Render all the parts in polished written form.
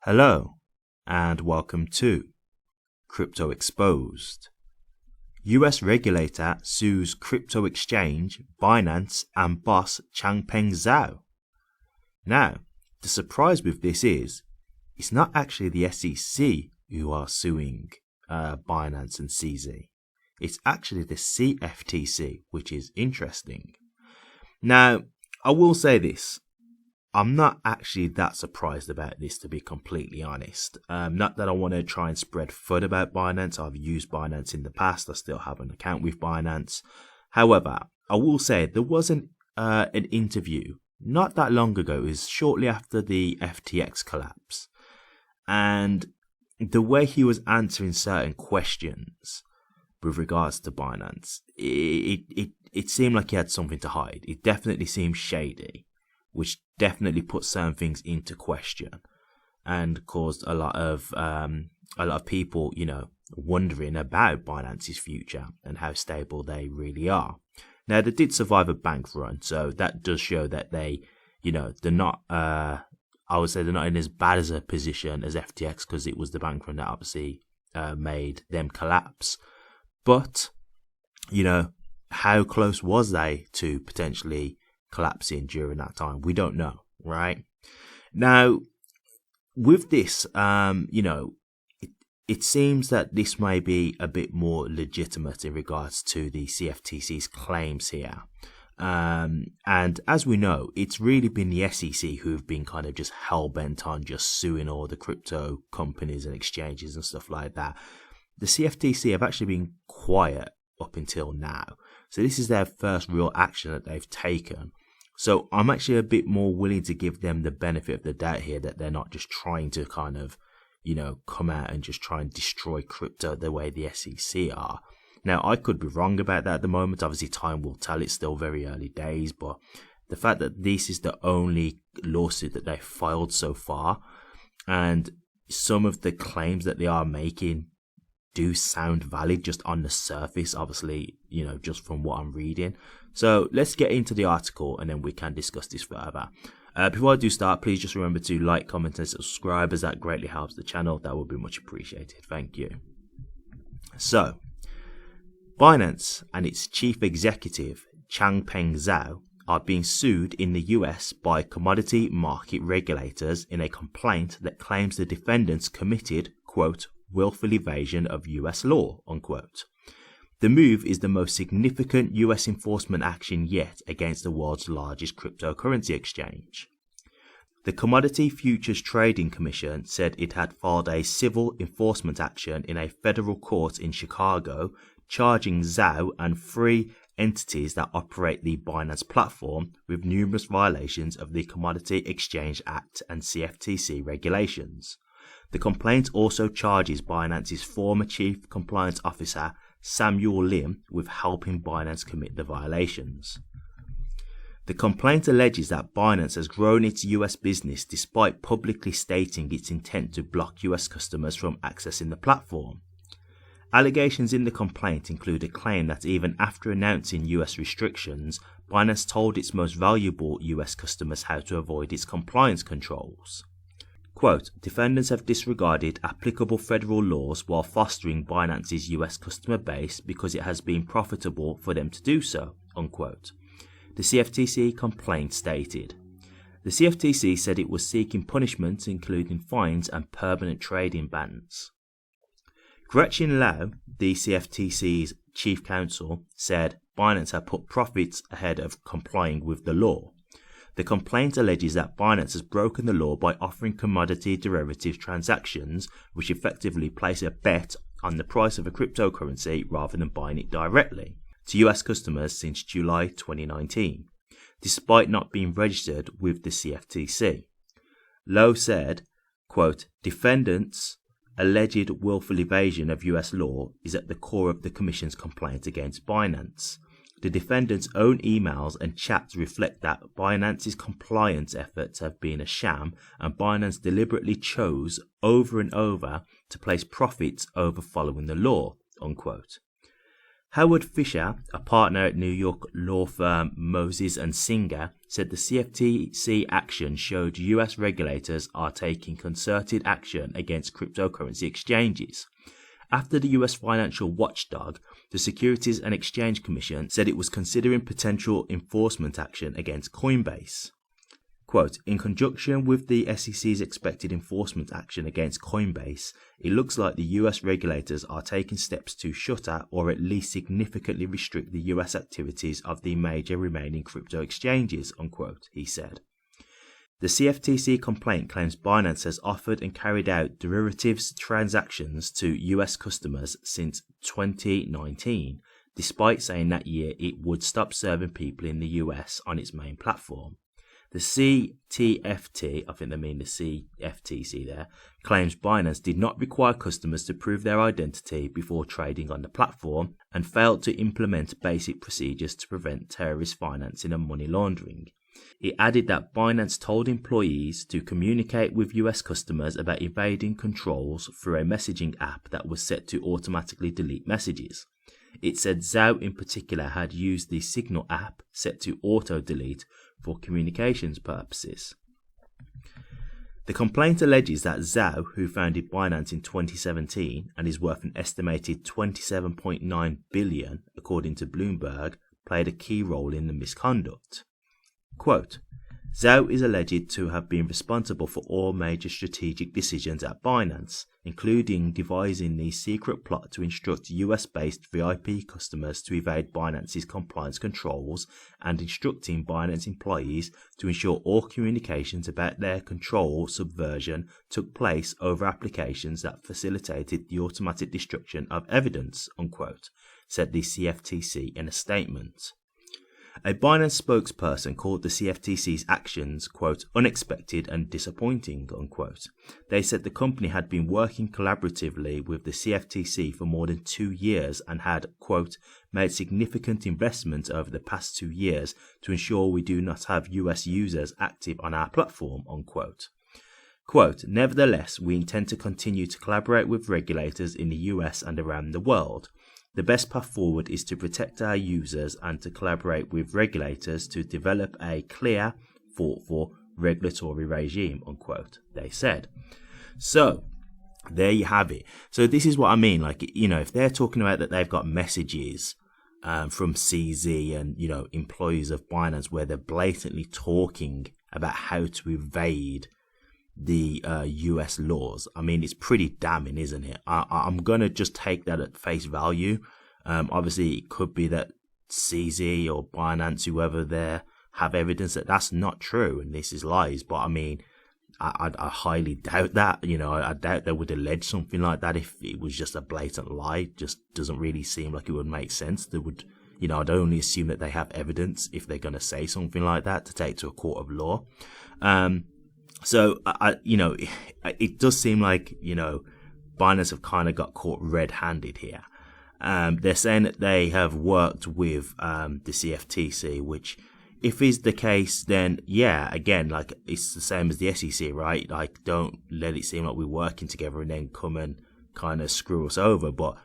Hello, and welcome to Crypto Exposed. US regulator sues crypto exchange Binance and boss Changpeng Zhao. Now, the surprise with this is, it's not actually the SEC who are suing Binance and CZ. It's actually the CFTC, which is interesting. Now, I will say this. I'm not actually that surprised about this, to be completely honest. Not that I want to try and spread FUD about Binance. I've used Binance in the past. I still have an account with Binance. However, I will say there was an interview not that long ago. It was shortly after the FTX collapse. And the way he was answering certain questions with regards to Binance, it seemed like he had something to hide. It definitely seemed shady, which definitely put certain things into question and caused a lot of people, wondering about Binance's future and how stable they really are. Now, they did survive a bank run, so that does show that they're not, I would say they're not in as bad as a position as FTX, because it was the bank run that obviously made them collapse. But, how close was they to potentially collapsing during that time? We don't know, right? Now, with this, it seems that this may be a bit more legitimate in regards to the CFTC's claims here. And as we know, it's really been the SEC who've been kind of just hell-bent on just suing all the crypto companies and exchanges and stuff like that. The CFTC have actually been quiet up until now. So this is their first real action that they've taken. So I'm actually a bit more willing to give them the benefit of the doubt here, that they're not just trying to kind of, come out and just try and destroy crypto the way the SEC are. Now, I could be wrong about that at the moment. Obviously, time will tell. It's still very early days. But the fact that this is the only lawsuit that they've filed so far, and some of the claims that they are making do sound valid just on the surface, obviously, just from what I'm reading. So let's get into the article and then we can discuss this further. Before I do start, please just remember to like, comment and subscribe, as that greatly helps the channel. That would be much appreciated. Thank you. So, Binance and its chief executive, Changpeng Zhao, are being sued in the US by commodity market regulators in a complaint that claims the defendants committed, quote, willful evasion of US law, unquote. The move is the most significant US enforcement action yet against the world's largest cryptocurrency exchange. The Commodity Futures Trading Commission said it had filed a civil enforcement action in a federal court in Chicago, charging Zhao and 3 entities that operate the Binance platform with numerous violations of the Commodity Exchange Act and CFTC regulations. The complaint also charges Binance's former chief compliance officer, Samuel Lim, with helping Binance commit the violations. The complaint alleges that Binance has grown its US business despite publicly stating its intent to block US customers from accessing the platform. Allegations in the complaint include a claim that even after announcing US restrictions, Binance told its most valuable US customers how to avoid its compliance controls. Quote, defendants have disregarded applicable federal laws while fostering Binance's US customer base because it has been profitable for them to do so, unquote. The CFTC complaint stated. The CFTC said it was seeking punishments including fines and permanent trading bans. Gretchen Lau, the CFTC's chief counsel, said Binance had put profits ahead of complying with the law. The complaint alleges that Binance has broken the law by offering commodity derivatives transactions, which effectively place a bet on the price of a cryptocurrency rather than buying it directly, to US customers since July 2019, despite not being registered with the CFTC. Lowe said, quote, defendants' alleged willful evasion of US law is at the core of the Commission's complaint against Binance. The defendants' own emails and chats reflect that Binance's compliance efforts have been a sham, and Binance deliberately chose over and over to place profits over following the law, unquote. Howard Fisher, a partner at New York law firm Moses and Singer, said the CFTC action showed US regulators are taking concerted action against cryptocurrency exchanges. After the US financial watchdog, the Securities and Exchange Commission said it was considering potential enforcement action against Coinbase. Quote, in conjunction with the SEC's expected enforcement action against Coinbase, it looks like the US regulators are taking steps to shutter or at least significantly restrict the US activities of the major remaining crypto exchanges, unquote, he said. The CFTC complaint claims Binance has offered and carried out derivatives transactions to US customers since 2019, despite saying that year it would stop serving people in the US on its main platform. The CTFT, I think they mean the CFTC there, claims Binance did not require customers to prove their identity before trading on the platform and failed to implement basic procedures to prevent terrorist financing and money laundering. It added that Binance told employees to communicate with US customers about evading controls through a messaging app that was set to automatically delete messages. It said Zhao in particular had used the Signal app set to auto-delete for communications purposes. The complaint alleges that Zhao, who founded Binance in 2017 and is worth an estimated $27.9 billion, according to Bloomberg, played a key role in the misconduct. Quote, Zhao is alleged to have been responsible for all major strategic decisions at Binance, including devising the secret plot to instruct US-based VIP customers to evade Binance's compliance controls and instructing Binance employees to ensure all communications about their control subversion took place over applications that facilitated the automatic destruction of evidence, unquote, said the CFTC in a statement. A Binance spokesperson called the CFTC's actions, quote, unexpected and disappointing, unquote. They said the company had been working collaboratively with the CFTC for more than 2 years and had, quote, made significant investment over the past 2 years to ensure we do not have US users active on our platform, unquote. Quote, nevertheless, we intend to continue to collaborate with regulators in the US and around the world. The best path forward is to protect our users and to collaborate with regulators to develop a clear, thoughtful regulatory regime, unquote, they said. So, there you have it. So this is what I mean. Like, you know, if they're talking about that they've got messages from CZ and, you know, employees of Binance where they're blatantly talking about how to evade the US laws. I mean, it's pretty damning, isn't it? I'm going to just take that at face value. Obviously, it could be that CZ or Binance, whoever there, have evidence that that's not true and this is lies. But I mean, I highly doubt that. You know, I doubt they would allege something like that if it was just a blatant lie. It just doesn't really seem like it would make sense. They would, you know, I'd only assume that they have evidence if they're going to say something like that to take to a court of law. So, you know, it does seem like, you know, Binance have kind of got caught red-handed here. They're saying that they have worked with the CFTC, which, if is the case, then, yeah, again, like, it's the same as the SEC, right? Like, don't let it seem like we're working together and then come and kind of screw us over. But,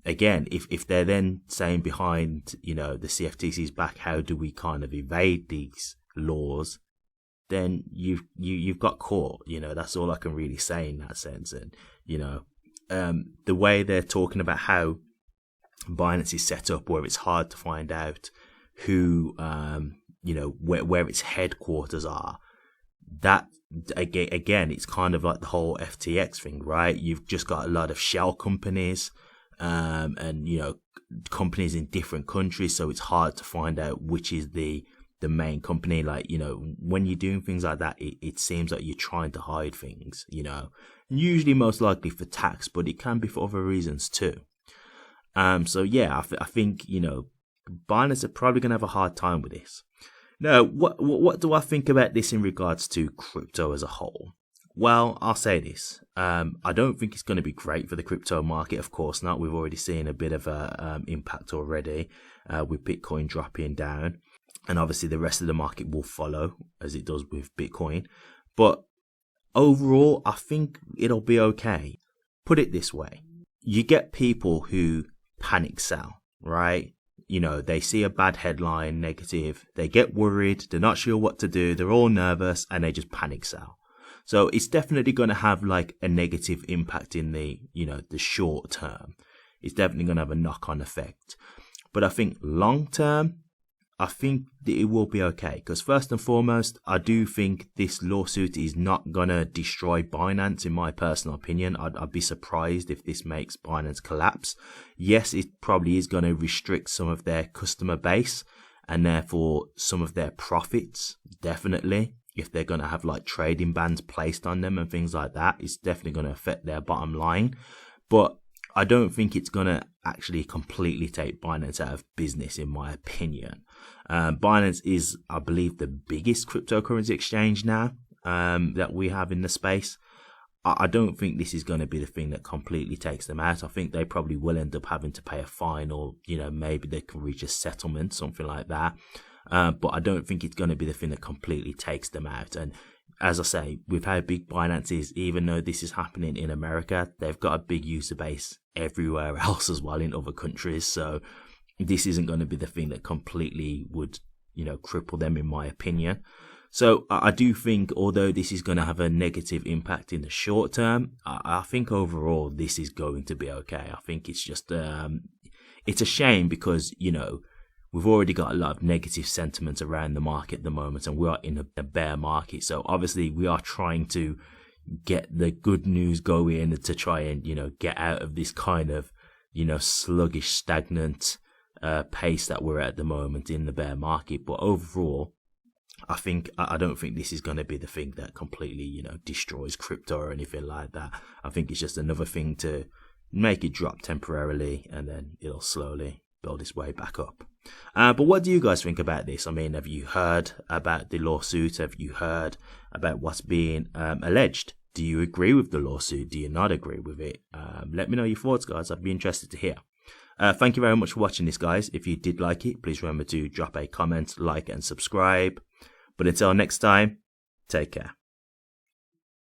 again, if they're then saying behind, you know, the CFTC's back, how do we kind of evade these laws? Then you've got caught, you know, that's all I can really say in that sense. And, you know, the way they're talking about how Binance is set up, where it's hard to find out who, you know, where its headquarters are, that, again, it's kind of like the whole FTX thing, right? You've just got a lot of shell companies, and, you know, companies in different countries, so it's hard to find out which is the main company. Like, you know, when you're doing things like that, it seems like you're trying to hide things, you know, usually most likely for tax, but it can be for other reasons too. So yeah, I think, you know, Binance are probably going to have a hard time with this. Now, what do I think about this in regards to crypto as a whole? Well, I'll say this. I don't think it's going to be great for the crypto market. Of course not. We've already seen a bit of a impact already with Bitcoin dropping down. And obviously the rest of the market will follow as it does with Bitcoin. But overall, I think it'll be okay. Put it this way. You get people who panic sell, right? You know, they see a bad headline, negative, they get worried, they're not sure what to do, they're all nervous, and they just panic sell. So it's definitely going to have like a negative impact in the, you know, the short term. It's definitely going to have a knock-on effect. But I think long term, I think that it will be okay. Because first and foremost, I do think this lawsuit is not going to destroy Binance, in my personal opinion. I'd be surprised if this makes Binance collapse. Yes, it probably is going to restrict some of their customer base and therefore some of their profits, definitely. If they're going to have like trading bans placed on them and things like that, it's definitely going to affect their bottom line. But I don't think it's going to actually completely take Binance out of business, in my opinion. Binance is, I believe, the biggest cryptocurrency exchange now that we have in the space. I don't think this is going to be the thing that completely takes them out. I think they probably will end up having to pay a fine, or, you know, maybe they can reach a settlement, something like that. But I don't think it's going to be the thing that completely takes them out. And as I say, with how big Binance is, even though this is happening in America, they've got a big user base everywhere else as well, in other countries. So this isn't going to be the thing that completely would, you know, cripple them, in my opinion. So I do think, although this is going to have a negative impact in the short term, I think overall this is going to be okay. I think it's just, it's a shame because, you know, we've already got a lot of negative sentiment around the market at the moment, and we are in a bear market. So obviously we are trying to get the good news going to try and, you know, get out of this kind of, you know, sluggish, stagnant pace that we're at the moment in the bear market. But overall, I don't think this is going to be the thing that completely, you know, destroys crypto or anything like that. I think it's just another thing to make it drop temporarily, and then it'll slowly build its way back up. But what do you guys think about this? I mean, have you heard about the lawsuit? Have you heard about what's being alleged? Do you agree with the lawsuit? Do you not agree with it? Let me know your thoughts, guys. I'd be interested to hear. Thank you very much for watching this, guys. If you did like it, please remember to drop a comment, like, and subscribe. But until next time, take care.